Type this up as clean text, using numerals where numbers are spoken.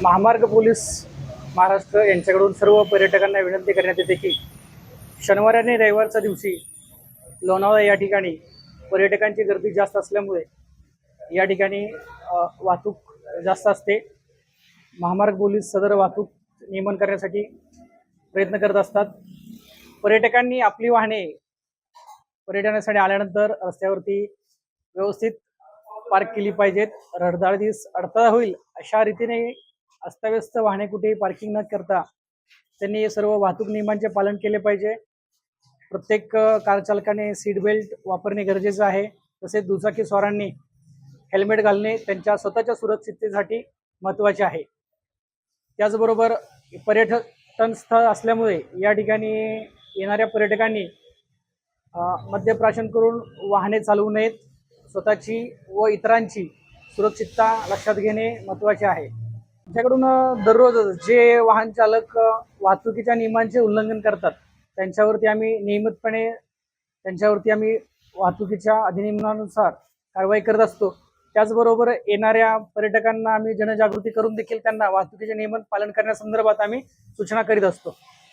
महामार्ग पोलीस महाराष्ट्र यांच्याकडून सर्व पर्यटकांना विनंती करण्यात येते की शनिवार आणि रविवारच्या दिवशी लोणावळा या ठिकाणी पर्यटकांची गर्दी जास्त असल्यामुळे या ठिकाणी वाहतूक जास्त असते। महामार्ग पोलीस सदर वाहतूक नियमन करण्यासाठी प्रयत्न करत असतात। पर्यटकांनी आपली वाहने पर्यटनासाठी आल्यानंतर रस्त्यावरती व्यवस्थित पार्क केली पाहिजेत। रहदारीस अडथळा होईल अशा रीतीने अस्ताव्यस्त वाहने कुठेही पार्किंग न करता त्यांनी सर्व वाहतूक नियमांचे पालन केले पाहिजे। प्रत्येक कार चालकाने सीट बेल्ट वापरणे गरजेचे आहे। तसेच दुचाकी स्वारांनी हेल्मेट घालणे त्यांच्या स्वतःच्या सुरक्षिततेसाठी महत्त्वाचे आहे। त्याचबरोबर पर्यटन स्थळ असल्यामुळे या ठिकाणी येणाऱ्या पर्यटकांनी मद्यप्राशन करून वाहने चालवू नयेत। स्वतःची व इतरांची सुरक्षितता लक्षात घेणे महत्त्वाचे आहे। आमच्याकडून दररोज जे वाहन चालक वाहतुकीच्या नियमांचे उल्लंघन करतात त्यांच्यावरती आम्ही वाहतुकीच्या अधिनियमानुसार कारवाई करत असतो। त्याचबरोबर येणाऱ्या पर्यटकांना आम्ही जनजागृती करून देखील त्यांना वाहतुकीचे नियम पालन करण्यासंदर्भात आम्ही सूचना करीत असतो।